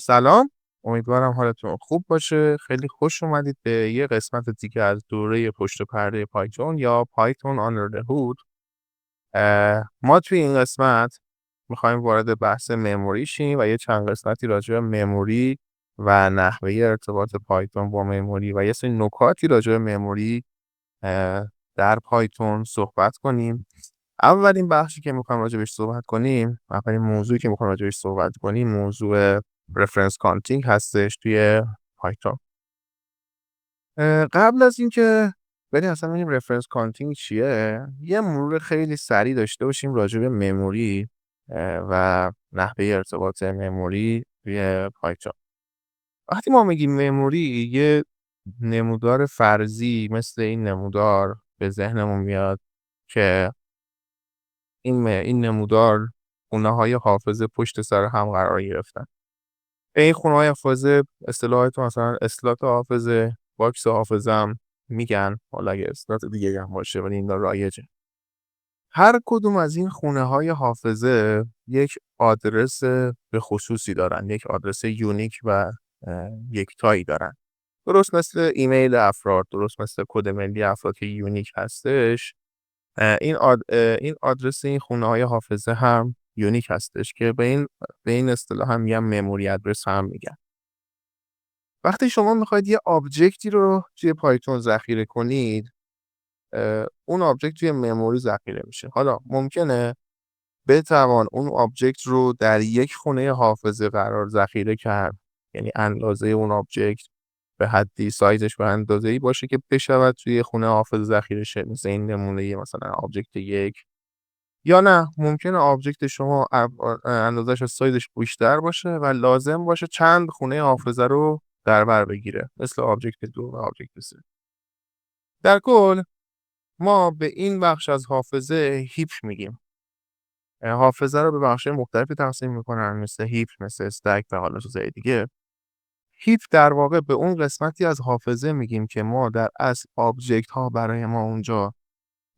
سلام، امیدوارم حالتون خوب باشه. خیلی خوش اومدید به یه قسمت دیگه از دوره پشت پرده پایتون یا پایتون Under the Hood. ما توی این قسمت میخوایم وارد بحث مموری شیم و یه چند قسمتی راجع به مموری و نحوه ارتباط پایتون با مموری و یه سری نکاتی راجع به مموری در پایتون صحبت کنیم. اولین بخشی که میخوایم راجع بهش صحبت کنیم، اولین موضوعی که میخوایم راجع بهش صحبت کنیم موضوع رفرنس کانتینگ هستش توی پایتون. قبل از اینکه بریم اصلا ببینیم رفرنس کانتینگ چیه، یه مرور خیلی سریع داشته باشیم راجع به مموری و نحوه ارتباط مموری توی پایتون. وقتی ما میگیم مموری، یه نمودار فرضی مثل این نمودار به ذهنمون میاد که این نمودار خونه‌های حافظه پشت سر هم قرار گرفتن. به این خونه‌های حافظه اصطلاحات مثلا اسلات حافظه، باکس حافظه هم میگن. حالا اگه اصطلاح دیگه هم باشه ولی اینا رایجه. هر کدوم از این خونه‌های حافظه یک آدرس به خصوصی دارن، یک آدرس یونیک و یکتایی دارن. درست مثل ایمیل افراد، درست مثل کد ملی افراد که یونیک هستش. این آدرس این خونه‌های حافظه هم یونیک هستش که به این اصطلاح هم میگن مموری ادرس هم میگن. وقتی شما میخواید یه آبجکتی رو توی پایتون ذخیره کنید، اون آبجکت توی مموری ذخیره میشه. حالا ممکنه بتوان اون آبجکت رو در یک خونه حافظه قرار ذخیره کرد، یعنی اندازه اون آبجکت به حدی، سایزش به اندازه‌ای باشه که بشود توی خونه حافظه ذخیره شه، مثل این نمونه مثلا آبجکت 1. یا نه ممکنه آبجکت شما اندازش از سایزش بیشتر باشه و لازم باشه چند خونه حافظه رو در بر بگیره، مثل آبجکت 2 و آبجکت 3. در کل ما به این بخش از حافظه هیپ میگیم. حافظه رو به بخش‌های مختلفی تقسیم میکنن، مثل هیپ، مثل استک و حالا چیزای دیگه. هیپ در واقع به اون قسمتی از حافظه میگیم که ما در اصل آبجکت ها برای ما اونجا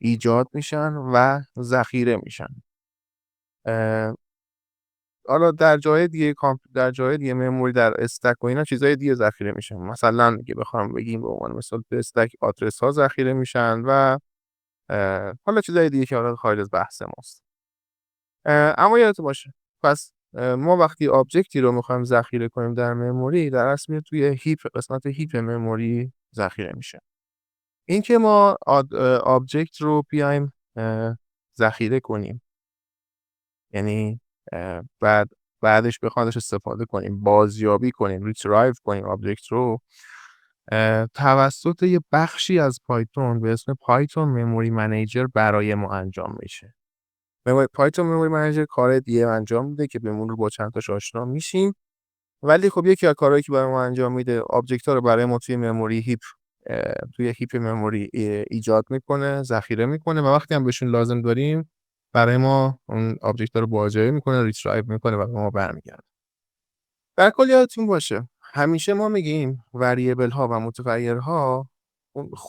ایجاد میشن و ذخیره میشن. حالا در جای دیگه مموری، در استک و اینا چیزای دیگه ذخیره میشن. مثلا اگه بخوام بگیم به عنوان مثال تو استک آدرس ها ذخیره میشن و حالا چیزای دیگه که حالا خارج از بحث ماست. اما یادتون باشه، پس ما وقتی آبجکتی رو میخوایم ذخیره کنیم در مموری، در اصل میاد توی هیپ، قسمت هیپ مموری ذخیره میشه. این که ما آبجکت رو بیایم ذخیره کنیم، یعنی بعدش بخوایم ازش استفاده کنیم، بازیابی کنیم، ریترایو کنیم آبجکت رو، توسط یه بخشی از پایتون به اسم پایتون مموری منیجر برای ما انجام میشه. پایتون مموری منیجر کار دیگه انجام میده که به مرور با چند تاش آشنا میشیم، ولی خب یکی از کارهایی که برای ما انجام میده، آبجکت ها رو برای ما توی مموری هیپ، توی هیپ مموری ایجاد میکنه، ذخیره میکنه و وقتی هم بهشون لازم داریم برای ما اون آبجکت ها رو بازیابی میکنه، ریترایو میکنه و به ما برمیگرده. در کل یادتون باشه همیشه ما میگیم وریبل ها و متغیرها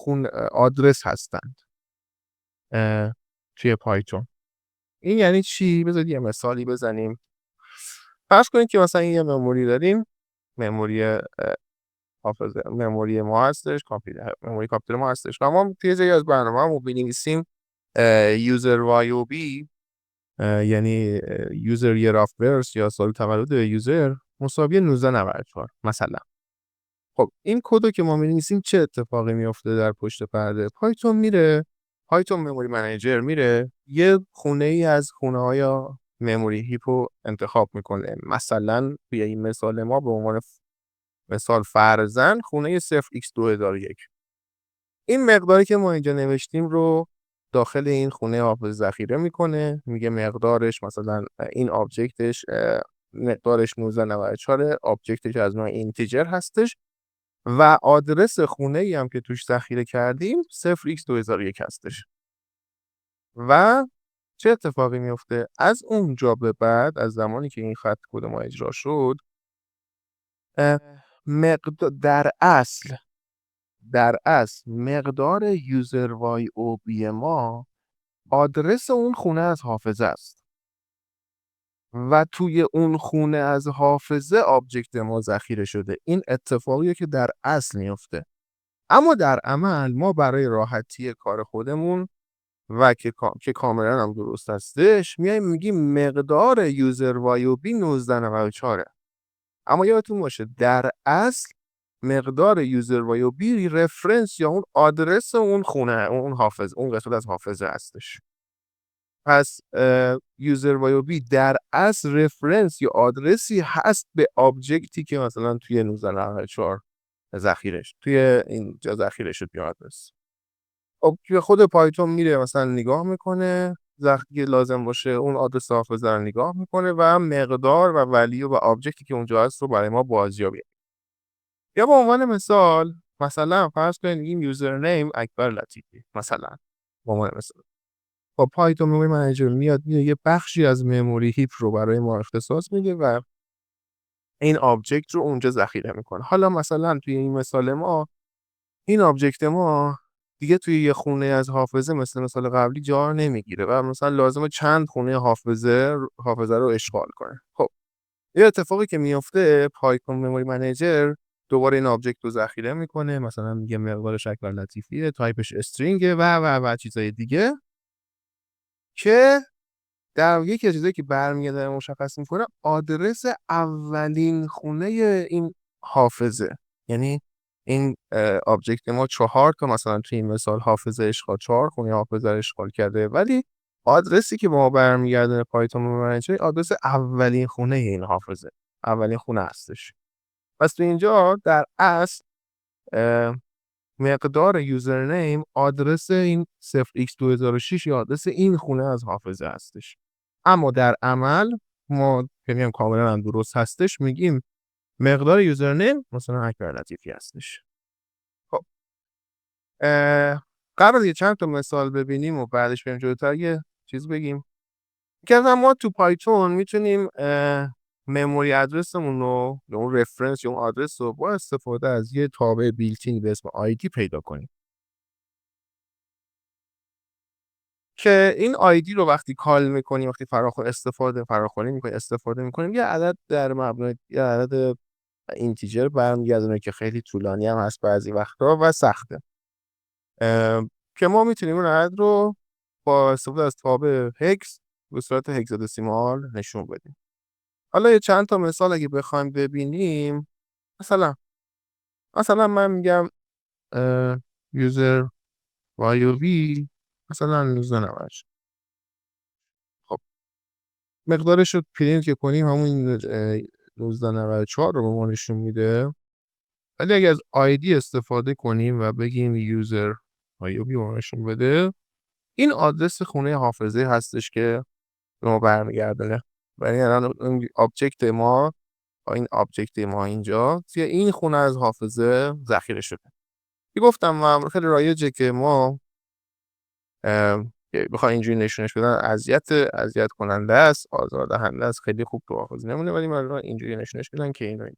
اون آدرس هستند توی پایتون. این یعنی چی؟ بذارید یه مثالی بزنیم. فرض کنید که مثلا یه مموری داریم، مموری حافظه مموری ما هستش، مموری کامپیوتر ما هستش و ما توی جایی از برنامه‌مون بنویسیم user yob، یعنی user year of birth یا سال تولد یوزر مساوی 1994 مثلا. خب این کدو که ما می‌نویسیم چه اتفاقی میفته در پشت پرده؟ پایتون مموری منیجر میره یه خونه‌ای از خونه‌های مموری هیپو انتخاب میکنه. مثلا توی این مثال ما به عنوان مثال فرضاً خونه 0x2001، این مقداری که ما اینجا نوشتیم رو داخل این خونه حافظه ذخیره میکنه. میگه مقدارش مثلا این آبجکتش مقدارش 1994، آبجکتش از نوع اینتیجر هستش و آدرس خونه‌ای هم که توش ذخیره کردیم 0x2001 هستش. و چه اتفاقی میفته؟ از اونجا به بعد، از زمانی که این خط کد ما اجرا شد، در اصل مقدار یوزر وای او بی ما آدرس اون خونه از حافظه است. و توی اون خونه از حافظه آبجکت ما ذخیره شده. این اتفاقیه که در اصل میفته. اما در عمل ما برای راحتی کار خودمون و که کاملا هم درست هستش میایم میگیم مقدار یوزر وایوبی 1994. اما یادتون باشه در اصل مقدار یوزر وایوبی رفرنس یا اون آدرس اون خونه، اون حافظه، اون قسمت از حافظه هستش. پس یوزر وایوبی در اصل رفرنس یا آدرسی هست به آبجکتی که مثلا توی 1994 توی اینجا ذخیره شد یا آدرس. خب توی خود پایتون میره مثلا نگاه میکنه، وقتی لازم باشه اون آدرس حافظه رو نگاه میکنه و مقدار و ولیو و آبجکتی که اونجا هست رو برای ما بازیابی. یا به عنوان مثلا فرض کنید این یوزر نیم اکبر لطیفی مثلا به عنوان مثال. با پایتون مموری منیجر میاد یه بخشی از مموری هیپ رو برای ما اختصاص میده و این آبجکت رو اونجا ذخیره میکنه. حالا مثلا توی این مثال ما این آبجکت ما دیگه توی یه خونه از حافظه مثل مثال قبلی جا نمیگیره و مثلا لازمه چند خونه حافظه رو اشغال کنه. خب یه اتفاقی که میفته پایتون مموری منیجر دوباره این آبجکت رو ذخیره میکنه، مثلا میگه مقدارش اکبر لطیفیه، تایپش استرینگه و چیزای دیگه که در یکی از چیزایی که برمیگرده مشخص میکنه آدرس اولین خونه این حافظه. یعنی این آبجکت ما 4 تا مثلا توی این مثال حافظه اشغال 4 خونه حافظه رو اشغال کرده، ولی آدرسی که به ما برمیگرده پایتون منیجر آدرس اولین خونه این حافظه، اولین خونه هستش. پس تو اینجا در اصل مقدار یوزرنیم آدرس این 0x2006 یا آدرس این خونه از حافظه هستش. اما در عمل ما که میگم کاملا هم درست هستش میگیم مقدار یوزرنیم مثلا اکبر لطیفی هستش. خب قبل یه چند تا مثال ببینیم و بعدش بریم جلوتر یه چیز بگیم که ما تو پایتون میتونیم مموری ادرسمون رو یا اون رفرنس یا اون آدرس رو با استفاده از یه تابع بیلتین به اسم آیدی پیدا کنیم که این آیدی رو وقتی کال میکنیم، وقتی فراخوانی میکنیم استفاده میکنیم یه عدد در مبنای یه عدد اینتیجر برمیگردونه که خیلی طولانی هم هست بعضی وقتا و سخته که ما میتونیم اون عدد رو با استفاده از تابع هکس به صورت هگزادسیمال نشون بدیم. حالا یه چند تا مثال اگه بخوایم ببینیم مثلا من میگم یوزر وایوبی مثلا 1990. خب مقدارش رو پرینت که کنیم همون 1994 رو به ما نشون میده، ولی اگه از آیدی استفاده کنیم و بگیم یوزر وایوبی رو نشون بده این آدرس خونه حافظه هستش که به ما برمیگردونه. ولی الان این آبجکت ما اینجا توی این خونه از حافظه ذخیره شده. گفتم خیلی رایجه که ما بخوای اینجوری نشونش بدن اذیت کننده است، آزاردهنده است، خیلی خوب تو حافظه نمونه، ولی من اینجوری نشونش بدن که اینو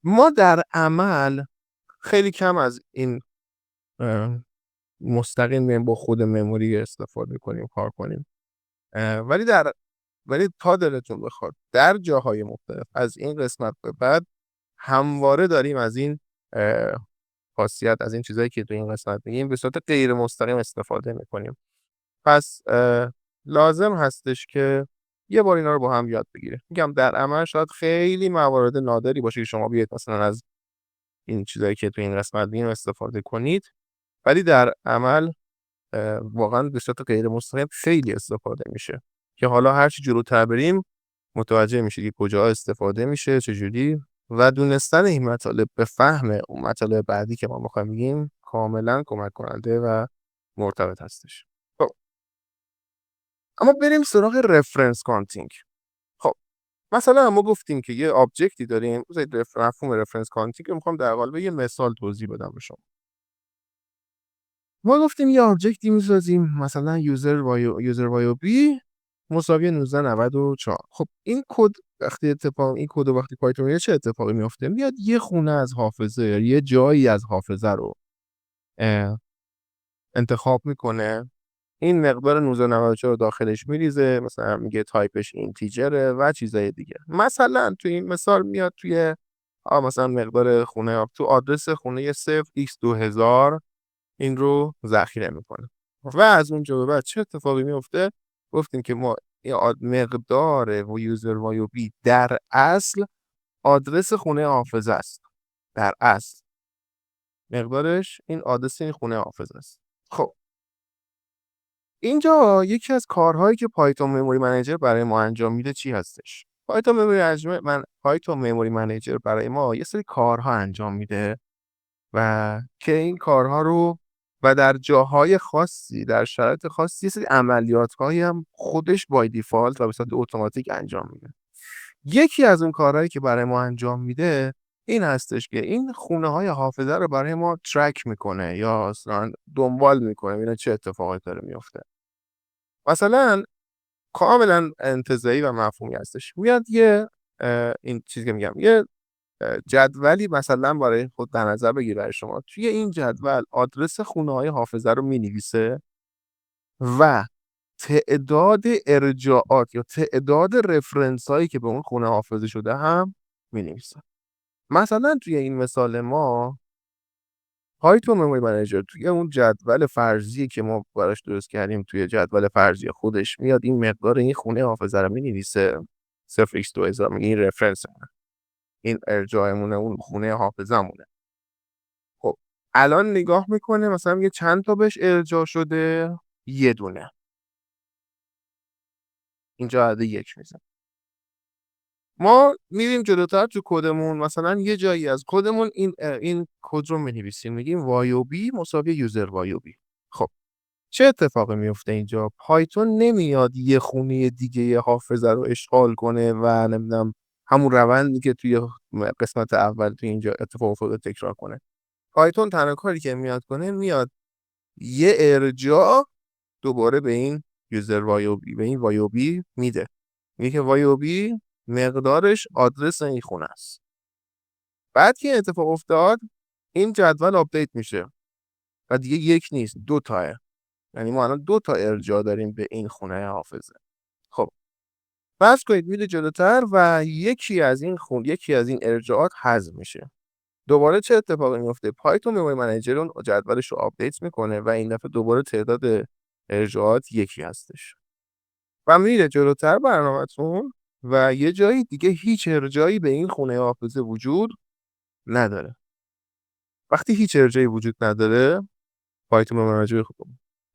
ما در عمل خیلی کم از این مستقیم با خود مموری استفاده کنیم کار کنیم، ولی تا دلتون بخواد در جاهای مختلف از این قسمت به بعد همواره داریم از این خاصیت، از این چیزایی که تو این قسمت میگیم به صورت غیر مستقیم استفاده میکنیم. پس لازم هستش که یه بار اینا رو با هم یاد بگیریم. میگم در عمل شاید خیلی موارد نادری باشه که شما بیاید مثلا از این چیزایی که تو این قسمت میگیم استفاده کنید، ولی در عمل واقعا به صورت غیر مستقیم خیلی استفاده میشه که حالا هر چی جلوتر بریم متوجه میشید که کجا استفاده میشه چجوری و دونستن این مطالب به فهم اون مطالب بعدی که ما میخوایم بگیم کاملا کمک کننده و مرتبط هستش. خب اما بریم سراغ رفرنس کانتینگ. خب مثلا ما گفتیم که یه آبجکتی داریم، بذارید مفهوم رفرنس کانتینگ رو میخوام در قالب یه مثال توضیح بدم به شما. ما گفتیم یه آبجکتی میسازیم مثلا یوزر وایوبی مساوی 1994. خب این کد وقتی پایتون میاد چه اتفاقی میفته؟ میاد یه خونه از حافظه یا یه جایی از حافظه رو انتخاب میکنه این مقدار 1994 رو داخلش میریزه، مثلا میگه تایپش اینتیجره و چیزای دیگه. مثلا تو این مثال میاد توی مثلا مقدار خونه تو آدرس خونه 0x2000 این رو ذخیره میکنه و از اونجا به بعد چه اتفاقی میفته؟ گفتیم که ما مقدار و یوزر وایوبی در اصل آدرس خونه حافظه است. در اصل مقدارش این آدرس این خونه حافظه است. خب اینجا یکی از کارهایی که پایتون مموری منیجر برای ما انجام میده چی هستش؟ پایتون مموری منیجر برای ما یه سری کارها انجام میده و که این کارها رو و در جاهای خاصی در شرایط خاصی یه سری عملیات‌هایی هم خودش بای دیفالت و به صورت اتوماتیک انجام میده. یکی از اون کارهایی که برای ما انجام میده این هستش که این خونه‌های حافظه رو برای ما ترک میکنه یا اصلا دنبال میکنه ببینه چه اتفاقاتی داره میفته. مثلا کاملا انتزاعی و مفهومی هستش. میاد این چیزی که میگم یه جدولی مثلا برای خود در نظر بگیر برای شما. توی این جدول آدرس خونه‌های حافظه رو مینویسه و تعداد ارجاعات یا تعداد رفرنس هایی که به اون خونه حافظه شده هم مینویسه. مثلا توی این مثال ما پایتون مموری منیجر توی اون جدول فرضی که ما براش درست کردیم توی جدول فرضی خودش میاد این مقدار این خونه حافظه رو مینویسه 0x2000 این رفرنس این ارجاعمونه اون خونه حافظه‌مونه. خب الان نگاه میکنه مثلا میگه چند تا بهش ارجاع شده؟ یه دونه. اینجا عدد 1 میزنه. ما میریم جلوتر تو کدمون مثلا یه جایی از کدمون این کد رو می‌نویسیم میگیم وایوبی مساوی یوزر وایوبی. خب چه اتفاقی میفته اینجا؟ پایتون نمیاد یه خونه دیگه حافظه رو اشغال کنه و نمیدونم همون روندی که توی قسمت اول توی اینجا اتفاق افتاده تکرار کنه. پایتون تنها کاری که میاد کنه میاد یه ارجاع دوباره به این یوزر وایوبی به این وایوبی میده. میگه که وایوبی مقدارش آدرس این خونه است. بعد که اتفاق افتاد این جدول آپدیت میشه و دیگه 1 نیست 2 تاه. یعنی ما الان 2 تا ارجاع داریم به این خونه حافظه. خب فرض کنید میره جلوتر و یکی از این ارجاعات حذف میشه. دوباره چه اتفاقی میفته؟ پایتون مموری منیجر اون جدولش رو آپدیت میکنه و این دفعه دوباره تعداد ارجاعات 1 هستش. و میره جلوتر برنامه‌تون و یه جایی دیگه هیچ ارجاعی به این خونه حافظه وجود نداره. وقتی هیچ ارجاعی وجود نداره پایتون منیجر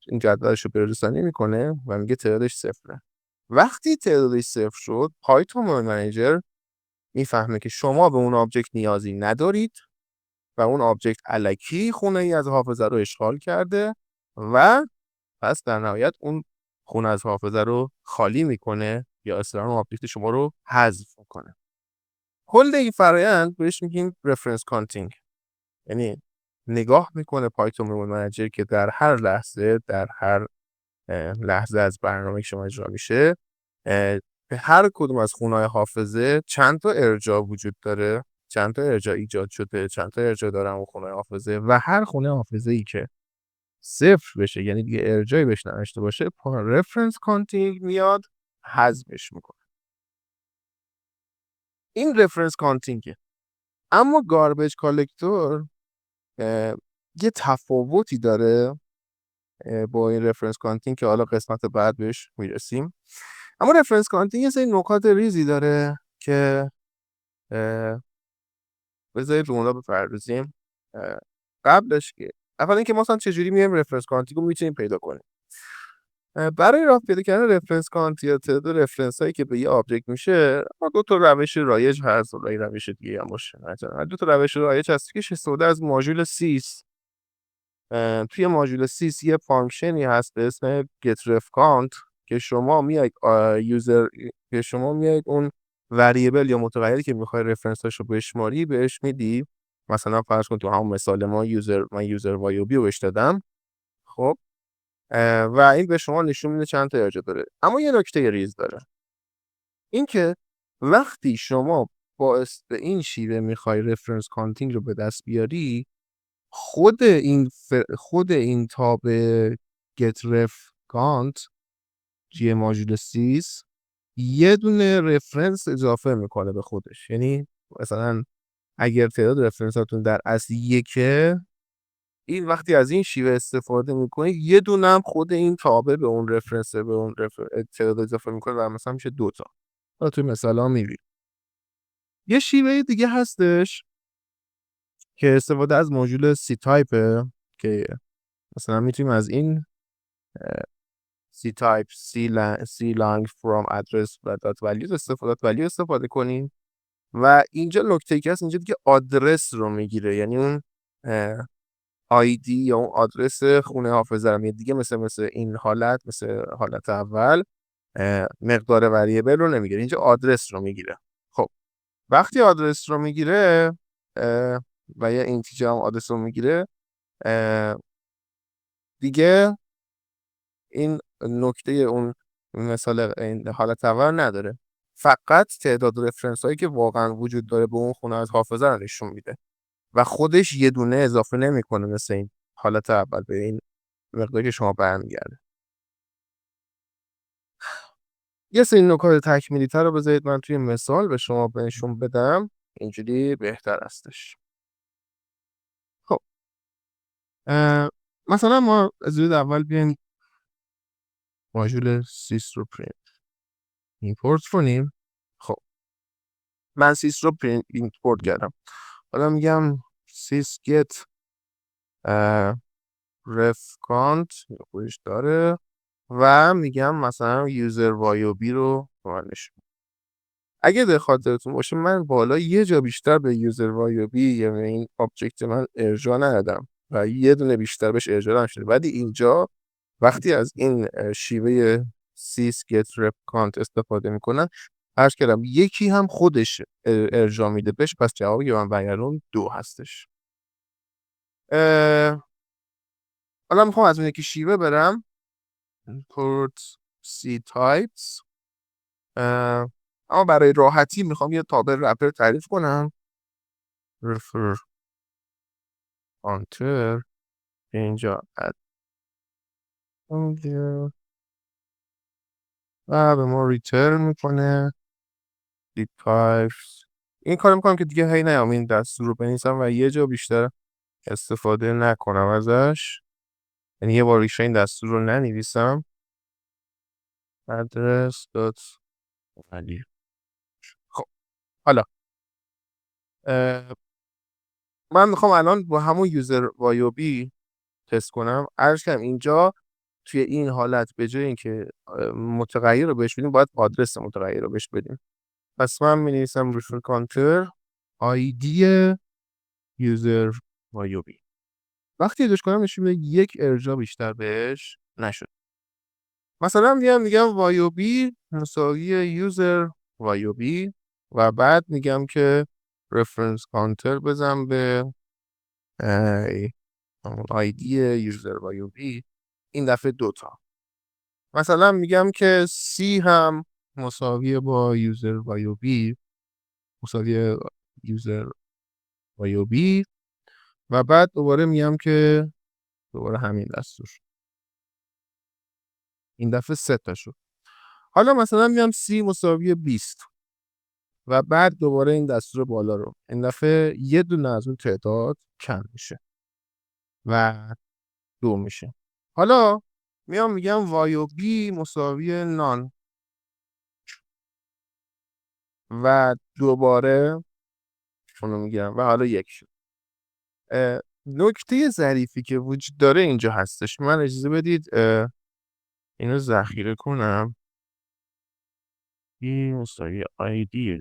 این جدولش رو پیاده‌سازی میکنه و میگه تعدادش 0. وقتی تعدادش 0 شد پایتون منیجر میفهمه که شما به اون آبجکت نیازی ندارید و اون آبجکت الکی خونه ای از حافظه رو اشغال کرده و پس در نهایت اون خونه از حافظه رو خالی میکنه یا اصطلاحاً آبجکت شما رو حذف میکنه. کل این فرآیند بهش میگیم رفرنس کانتینگ. یعنی نگاه میکنه پایتون مموری منیجر که در هر لحظه از برنامه که شما اجرا میشه به هر کدوم از خونه‌های حافظه چند تا ارجاع وجود داره، چند تا ارجاع ایجاد شده، چند تا ارجاع دارن اون خونه حافظه و هر خونه حافظه‌ای که 0 بشه یعنی دیگه ارجاعی بهش نداشته باشه رفرنس کانتینگ میاد حذفش میکنه. این رفرنس کانتینگه. اما گاربیج کالکتور یه تفاوتی داره با این رفرنس کانتینگ که حالا قسمت بعد بهش میرسیم. اما رفرنس کانتینگ یه سری نکات ریزی داره که بذارید رو اونا بپردازیم. قبلش که اولا اینکه ما مثلا چجوری میایم رفرنس کانتینگ رو میتونیم پیدا کنیم. برای راه پیدا کردن رفرنس کانت یا تعداد رفرنس هایی که به یه آبجکت میشه دو تا روش رایج هست و روش دیگه هم باشه. دو تا روش رایج هست که استفاده از ماژول سیس. توی ماژول سیس یه فانکشنی هست به اسم getRefCount که شما میایید اون وریبل یا متغیری که میخوای رفرنس‌هاش رو بشماری بهش میدی. مثلا فرض کن تو همون مثال من یوزر وایوبی رو بهش دادم. خب و این به شما نشون میده چند تا ارجاع داره. اما یه نکته ریز داره. این که وقتی شما با این شیوه میخوای رفرنس کانتینگ رو به دست بیاری خود این تاب get ref کانت توی ماژول سیس یه دونه رفرنس اضافه میکنه به خودش. یعنی مثلا اگر تعداد رفرنساتون در اصل یکه، این وقتی از این شیوه استفاده میکنید یه دونه هم خود این تابع به اون رفرنس به اون تعداد اضافه میکنه و مثلا میشه 2 تا. حالا توی مثلا میبینید یه شیوه دیگه هستش که استفاده از ماژول سی تایپه که مثلا میتونیم از این سی تایپ سی لانگ فرام ادرس و دات ولیو استفاده کنیم. و اینجا نکته که هست، اینجا دیگه آدرس رو میگیره، یعنی اون آیدی یا اون آدرس خونه حافظه رو میگیره دیگه. مثل این حالت، مثل حالت اول مقدار وریبل رو نمیگیره، اینجا آدرس رو میگیره. خب وقتی آدرس رو میگیره و یه اینتیجر هم آدرس رو میگیره، دیگه این نکته اون مثال این حالت اول نداره، فقط تعداد رفرنس هایی که واقعا وجود داره به اون خونه از حافظه رو نشون میده و خودش یه دونه اضافه نمیکنه مثل این حالت اول به این مقداری که شما برمیگرده. یه سری نکات تکمیلی تر رو بذارید من توی مثال به شما بهشون بدم، اینجوری بهتر هستش. خب مثلا ما از اول بیایم ماژول سیس رو ایمپورت کنیم. خب من سیس رو ایمپورت کردم، حالا میگم سیس get ref count خودش داره و میگم مثلا user y رو نشون. اگه به خاطرتون باشه من بالا یه جا بیشتر به user y یعنی این آبجکت من ارجاع ندادم و یه دونه بیشتر بهش ارجاع نشده، ولی اینجا وقتی از این شیوه sys get ref count استفاده میکنن، عرض کردم یکی هم خودش ارجاع میده بهش، پس جوابی من برگردون 2 هستش. حالا میخوام از اون یکی شیوه برم import c types، اما برای راحتی میخوام یه تابع رپر تعریف کنم refer counter اینجا add و به ما ریترن میکنه دی types. این کار میکنم که دیگه هی نیام این دستور رو بنویسم و یه جا بیشتر استفاده نکنم ازش، یعنی یه بار ریشه این دستور رو ننویسم. address dot value. خب حالا من میخوام الان با همون یوزر وایوبی تست کنم. عرض کردم اینجا توی این حالت به جای اینکه متغیر رو بهش بدیم باید آدرس متغیر رو بهش بدیم. پس من می‌نویسم refer counter آیدی یوزر وایوبی. وقتی ادش کنم نشون میده یک ارجاع بیشتر بهش نشد. مثلا میگم وایوبی مساوی یوزر وایوبی و بعد میگم که reference counter بزن به آیدی یوزر وایوبی، این دفعه 2 تا. مثلا میگم که سی هم مساوی با یوزر وایوبی، مساوی یوزر وایوبی و بعد دوباره میگم که دوباره همین دستور، این دفعه 3 تا شد. حالا مثلا میگم سی مساوی 20 و بعد دوباره این دستور بالا رو، این دفعه یه دونه از اون تعداد کم میشه و 2 میشه. حالا میگم وایوبی مساوی نان و دوباره اونو میگم و حالا 1 شد. نکته ظریفی که وجود داره اینجا هستش، من اجازه بدید اینو ذخیره کنم. این مساوی آیدی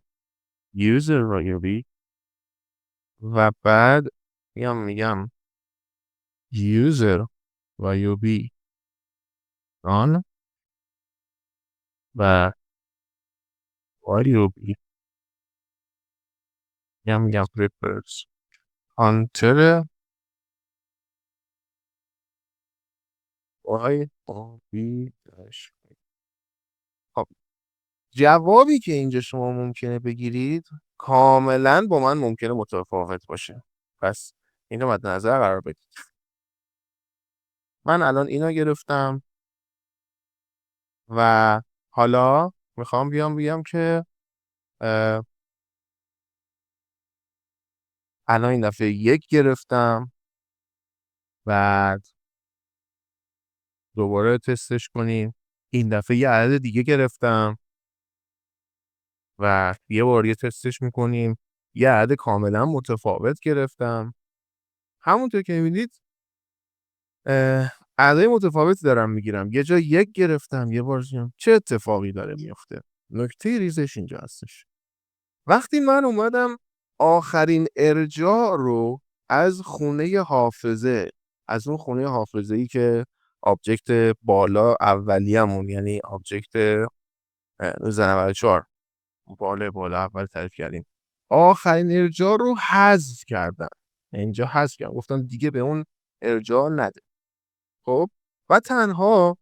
یوزر وایوبی و بعد میگم یوزر وایوبی آن و وایوبی میگم ریپرز کانتر وایوبی داش. خب جوابی که اینجا شما ممکنه بگیرید کاملا با من ممکنه متفاوت باشه، پس اینو مد نظر قرار بدید. من الان اینا گرفتم و حالا میخوام بیام بگم که الان این دفعه 1 گرفتم، بعد دوباره تستش کنیم. این دفعه یه عدد دیگه گرفتم و یه بار دیگه تستش میکنیم. یه عدد کاملا متفاوت گرفتم. همونطور که میبینید عدد متفاوتی دارم میگیرم. یه جا 1 گرفتم، یه بار چه اتفاقی داره میفته؟ نکته ریزش اینجا هستش. وقتی من اومدم آخرین ارجاع رو از خونه حافظه، از اون خونه حافظه‌ای که آبجکت بالا اولیه‌مون، یعنی آبجکت 94 بالا اول تعریف کردیم، آخرین ارجاع رو حذف کردم. اینجا حذف کردم، گفتم دیگه به اون ارجاع نده. خب و تنها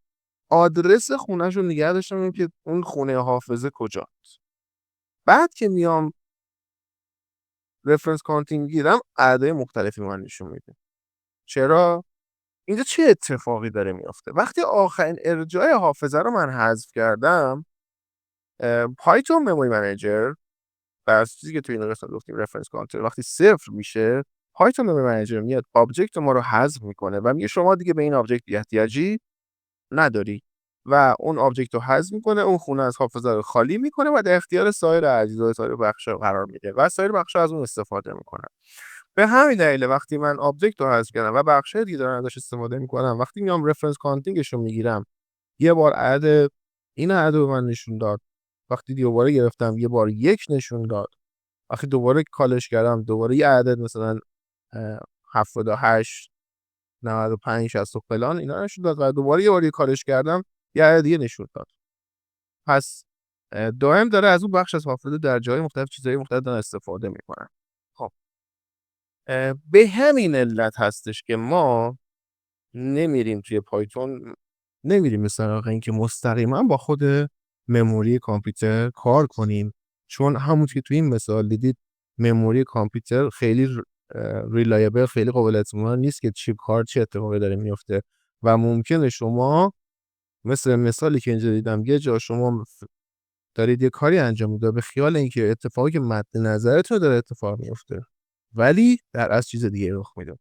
آدرس خونه‌ش رو نگه داشتم که اون خونه حافظه کجاست. بعد که میام رفرنس کانتینگ گیرم، اعداد مختلفی من نشون میده. چرا؟ اینجا چه اتفاقی داره میفته؟ وقتی آخرین ارجاع حافظه رو من حذف کردم، پایتون مموری منیجر بر چیزی که توی این قسمت گفتیم رفرنس کانتر، وقتی 0 میشه، پایتون مموری منیجر میاد آبجکت ما رو حذف میکنه و میگه شما دیگه به این آبجکت احتیاجی نداری و اون آبجکت رو حذف میکنه، اون خونه از حافظه رو خالی میکنه و در اختیار سایر اجزای سایر بخشا قرار میده و سایر بخشا از اون استفاده میکنن. به همین دلیل وقتی من آبجکت رو حذف کردم و بخشای دیگه دارن ازش استفاده میکنم، وقتی میام رفرنس کانتینگش رو میگیرم، یه بار عدد این عدد رو من نشون داد، وقتی دوباره گرفتم یه بار 1 نشون داد، وقتی دوباره کالش کردم دوباره یه عدد مثلا 78 95 60 و فلان اینا نشون داد و دوباره یه بار کالش کردم یه عدد دیگه نشون داد. پس دائم داره از اون بخش از حافظه در جای مختلف چیزهای مختلف دارن استفاده میکنن. خب به همین علت هستش که ما نمیریم توی پایتون، نمیریم سراغ این که مستقیما با خود مموری کامپیوتر کار کنیم، چون همونطور که توی این مثال دیدید مموری کامپیوتر خیلی ریلایبل، خیلی قابل اعتماد نیست که چه اتفاقی داره میفته و ممکنه شما مثل مثالی که اینجا دیدم یه جا شما دارید یه کاری انجام میدید به خیال اینکه اتفاقی که مد نظرتون داره اتفاق میفته، ولی در اصل چیز دیگه رخ میده.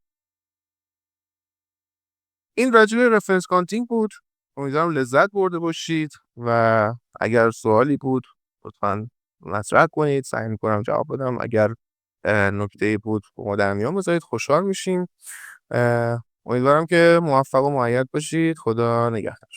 این راجع به رفرنس کانتینگ بود. امیدوارم لذت برده باشید و اگر سوالی بود لطفاً مطرح کنید، سعی می‌کنم جواب بدم. اگر نکته‌ای بود با ما در میون بذارید، خوشحال میشیم. امیدوارم که موفق و مؤید باشید. خدا نگهدار.